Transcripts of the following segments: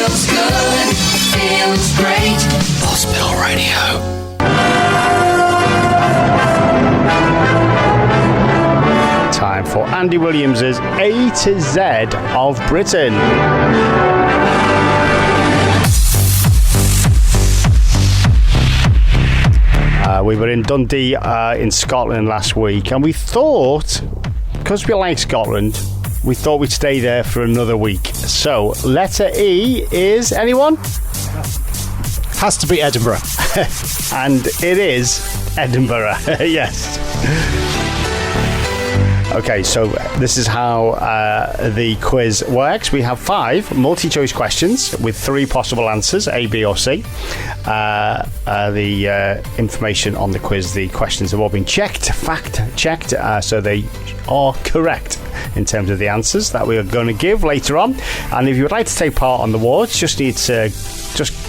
feels good, feels great. Hospital Radio. Time for Andy Williams's A to Z of Britain. We were in Dundee in Scotland last week, and we thought, because we like Scotland, we thought we'd stay there for another week. So, letter E is anyone? Has to be Edinburgh. And it is Edinburgh, yes. Okay, so this is how the quiz works. We have 5 multi-choice questions with 3 possible answers, A, B or C. The information on the quiz, the questions have all been fact-checked, so they are correct in terms of the answers that we are going to give later on. And if you would like to take part on the awards, just need to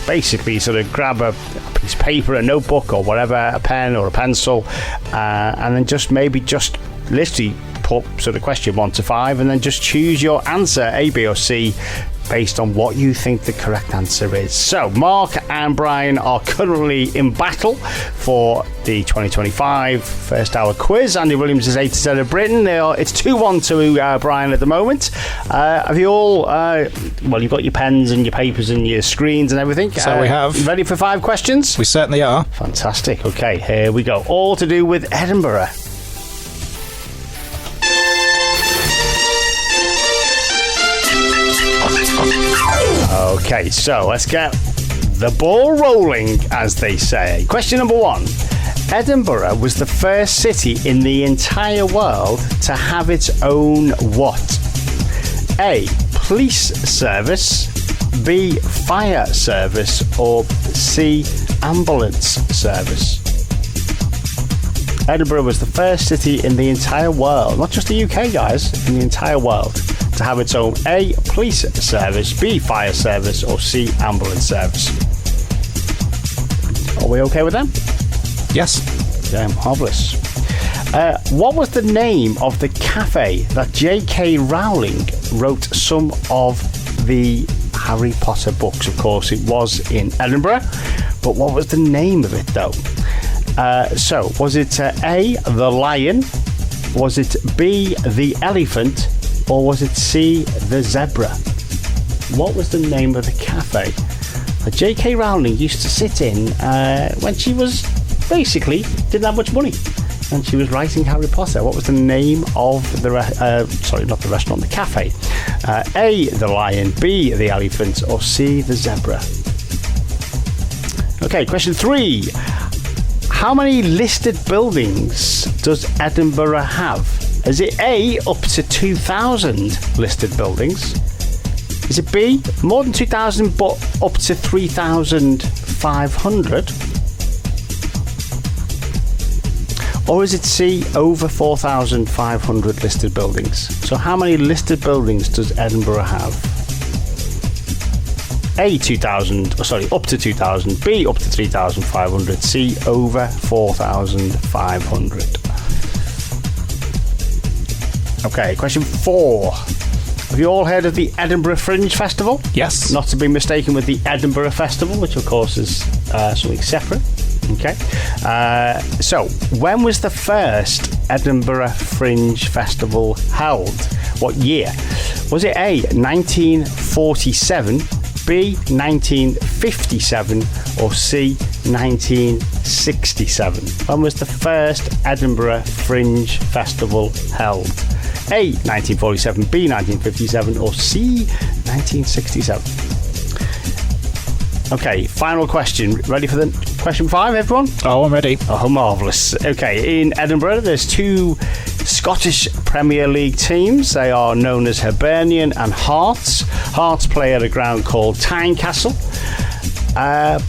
basically sort of grab a piece of paper, a notebook or whatever, a pen or a pencil, and then just literally put sort of question 1 to 5 and then just choose your answer, A, B or C, based on what you think the correct answer is. So Mark and Brian are currently in battle for the 2025 first hour quiz. Andy Williams is A to Z of Britain. It's 2-1 to Brian at the moment. Have you all you've got your pens and your papers and your screens and everything, so we have. You ready for 5 questions? We certainly are. Fantastic. Okay, here we go. All to do with Edinburgh. Okay, so let's get the ball rolling, as they say. Question number 1. Edinburgh was the first city in the entire world to have its own what? A. Police service, B. Fire service, or C. Ambulance service? Edinburgh was the first city in the entire world, not just the UK, guys, in the entire world, to have its own A. Police service, B. Fire service, or C. Ambulance service. Are we okay with them? Yes. Yeah, marvellous. What was the name of the cafe that J.K. Rowling wrote some of the Harry Potter books? Of course, it was in Edinburgh, but what was the name of it, though? So, was it A, the Lion? Was it B, the Elephant? Or was it C, the Zebra? What was the name of the cafe that J.K. Rowling used to sit in when she was basically didn't have much money and she was writing Harry Potter? What was the name of the not the restaurant, the cafe? A, the Lion, B, the Elephant, or C, the Zebra? Okay, question 3. How many listed buildings does Edinburgh have? Is it A, up to 2,000 listed buildings? Is it B, more than 2,000 but up to 3,500? Or is it C, over 4,500 listed buildings? So how many listed buildings does Edinburgh have? A, up to 2,000, B, up to 3,500, C, over 4,500. Okay, question 4. Have you all heard of the Edinburgh Fringe Festival? Yes. Not to be mistaken with the Edinburgh Festival, which of course is something separate. Okay. So, when was the first Edinburgh Fringe Festival held? What year? Was it A, 1947, B, 1957, or C, 1967? When was the first Edinburgh Fringe Festival held? A, 1947, B, 1957, or C, 1967? Okay, final question. Ready for the question 5, everyone? Oh, I'm ready. Oh, marvellous. Okay, in Edinburgh, there's 2 Scottish Premier League teams. They are known as Hibernian and Hearts. Hearts play at a ground called Tynecastle.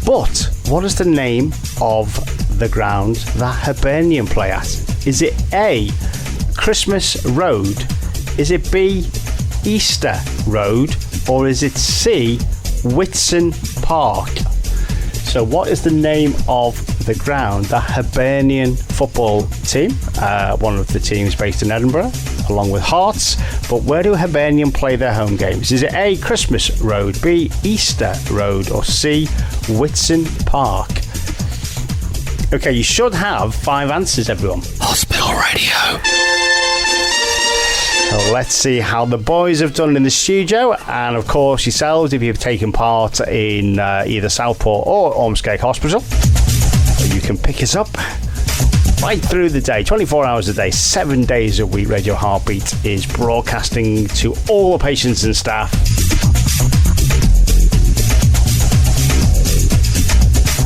But what is the name of the ground that Hibernian play at? Is it A, Christmas Road? Is it B, Easter Road? Or is it C, Whitsun Park? So what is the name of the ground that Hibernian football team, one of the teams based in Edinburgh, along with Hearts. But where do Hibernian play their home games? Is it A, Christmas Road, B, Easter Road, or C, Whitsun Park? Okay, you should have 5 answers, everyone. Hospital Radio. So let's see how the boys have done in the studio, and of course yourselves if you've taken part in either Southport or Ormskirk Hospital. You can pick us up right through the day, 24 hours a day, 7 days a week. Radio Heartbeat is broadcasting to all the patients and staff.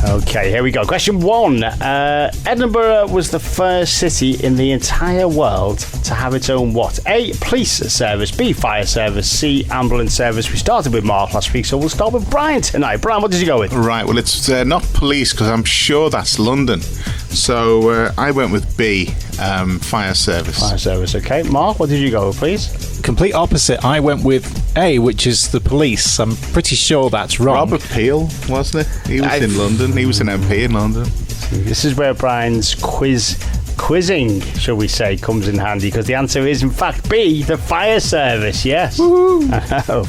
Okay, here we go. Question 1. Edinburgh was the first city in the entire world to have its own what? A, police service, B, fire service, C, ambulance service. We started with Mark last week, so we'll start with Brian tonight. Brian, what did you go with? Right, well, it's not police, because I'm sure that's London. So I went with B, fire service. Fire service, okay. Mark, what did you go with, please? Complete opposite. I went with A, which is the police. I'm pretty sure that's wrong. Robert Peel, wasn't it? He was in London. He was an MP in London. This is where Brian's quizzing, shall we say, comes in handy, because the answer is in fact B, the fire service. Yes.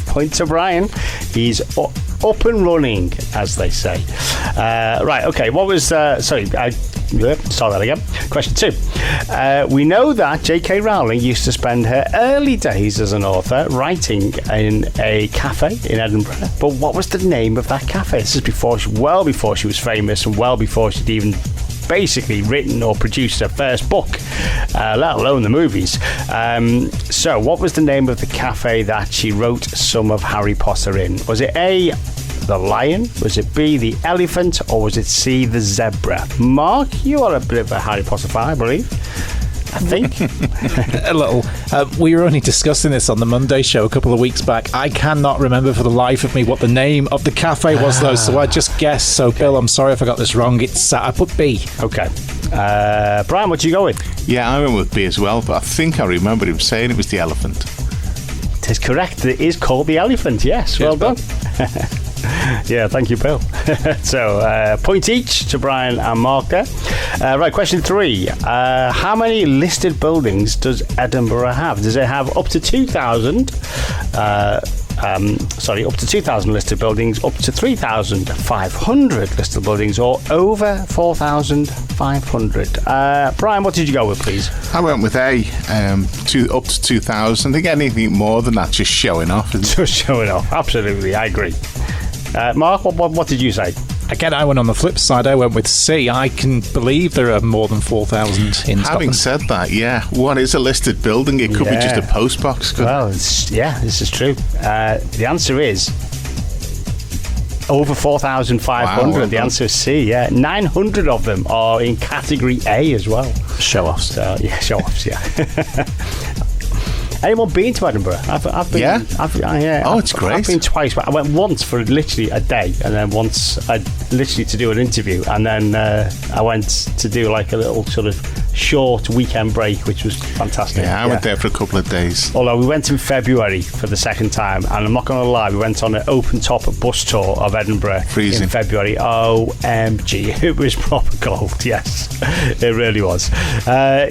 Point to Brian. He's up and running, as they say. Right, okay, what was start that again. Question 2. We know that J.K. Rowling used to spend her early days as an author writing in a cafe in Edinburgh, but what was the name of that cafe? This is well before she was famous, and well before she'd even basically written or produced her first book, let alone the movies. So what was the name of the cafe that she wrote some of Harry Potter in? Was it A, the lion? Was it B, the elephant? Or was it C, the zebra? Mark, you are a bit of a Harry Potter fan, I believe. I think. A little. We were only discussing this on the Monday show a couple of weeks back. I cannot remember for the life of me what the name of the cafe was, though, so I just guessed. So, okay. Bill, I'm sorry if I got this wrong. I put B. Okay. Brian, what did you go with? Yeah, I went with B as well, but I think I remember him saying it was the elephant. It is correct. It is called the elephant, yes. Well done. Yeah, thank you, Bill. So, point each to Brian and Mark there. Right, question 3. How many listed buildings does Edinburgh have? Does it have up to 2,000? Up to 2,000 listed buildings, up to 3,500 listed buildings, or over 4,500? Brian, what did you go with, please? I went with A, up to 2,000. I think anything more than that, just showing off. Isn't it? Just showing off, absolutely, I agree. Mark, what did you say? Again, I went on the flip side. I went with C. I can believe there are more than 4,000 in Scotland. Having said that, yeah, what is a listed building? It could be just a post box. Well, this is true. The answer is over 4,500. Wow, the answer is C, yeah. 900 of them are in category A as well. Show-offs. So, yeah, show-offs, yeah. Anyone been to Edinburgh? I've been. Yeah? Yeah. It's great. I've been twice, but I went once for literally a day, and then once literally to do an interview, and then I went to do like a little sort of short weekend break, which was fantastic. Yeah, I went there for a couple of days. Although we went in February for the second time, and I'm not going to lie, we went on an open-top bus tour of Edinburgh. Freezing. In February. OMG, it was proper cold, yes. It really was.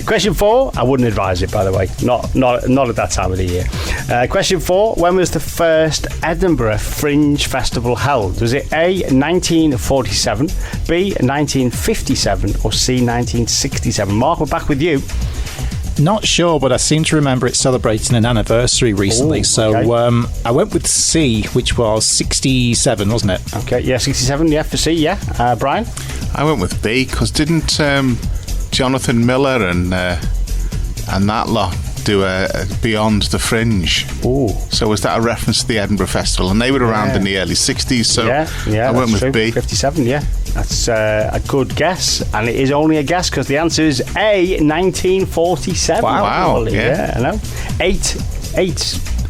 Question 4, I wouldn't advise it, by the way. Not at that time of the year. Question 4, when was the first Edinburgh Fringe Festival held? Was it A, 1947, B, 1957, or C, 1967? Mark, we're back with you. Not sure, but I seem to remember it celebrating an anniversary recently. Okay. So I went with C, which was 67, wasn't it? Okay, yeah, 67, yeah, for C, yeah. Brian? I went with B, because didn't Jonathan Miller and that lot do a Beyond the Fringe? Ooh. So was that a reference to the Edinburgh Festival? And they were around in the early 60s, so I went with true. B. 57, yeah. That's a good guess, and it is only a guess because the answer is A, 1947. Wow, yeah. I know.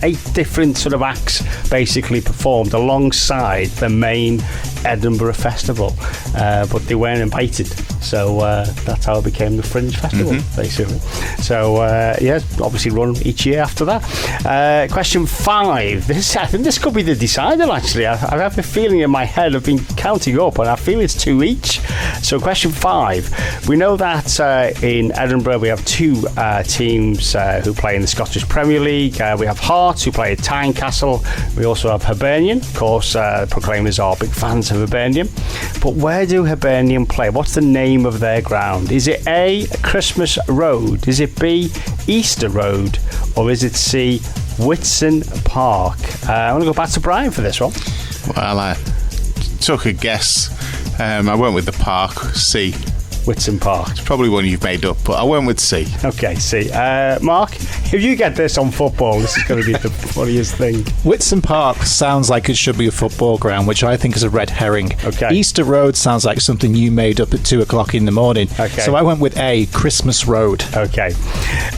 Eight different sort of acts basically performed alongside the main Edinburgh Festival, but they weren't invited. So that's how it became the Fringe Festival, basically. So, obviously run each year after that. Question 5. I think this could be the decider, actually. I have a feeling in my head, I've been counting up, and I feel it's 2 each. So question 5. We know that in Edinburgh we have 2 teams who play in the Scottish Premier League. We have Hearts, who play at Tynecastle. We also have Hibernian. Of course, Proclaimers are big fans of Hibernian. But where do Hibernian play? What's the name of their ground? Is it A, Christmas Road? Is it B, Easter Road? Or is it C, Whitsun Park? I want to go back to Brian for this one. Well, I took a guess. I went with the park, C. Whitsun Park. It's probably one you've made up, but I went with C. Okay, C. Mark, if you get this on football, this is going to be the funniest thing. Whitsun Park sounds like it should be a football ground, which I think is a red herring. Okay. Easter Road sounds like something you made up at 2 o'clock in the morning. Okay. So I went with A, Christmas Road. Okay.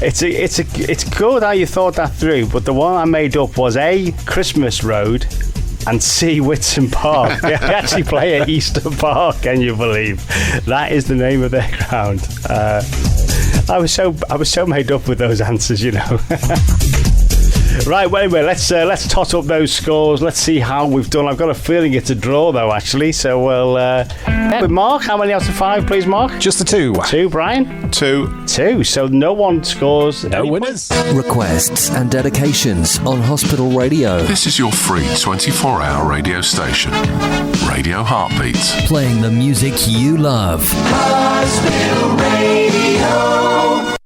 It's good how you thought that through, but the one I made up was A, Christmas Road, and C, Whitsun Park. They actually play at Easter Park, can you believe? That is the name of their ground. I was so made up with those answers, you know. Right, well, anyway, let's tot up those scores. Let's see how we've done. I've got a feeling it's a draw, though, actually. So we'll... with Mark, how many out of 5, please, Mark? Just the 2. 2, Brian? 2. 2. So no one scores. No winners. Requests and dedications on Hospital Radio. This is your free 24-hour radio station. Radio Heartbeats. Playing the music you love. Hospital Radio.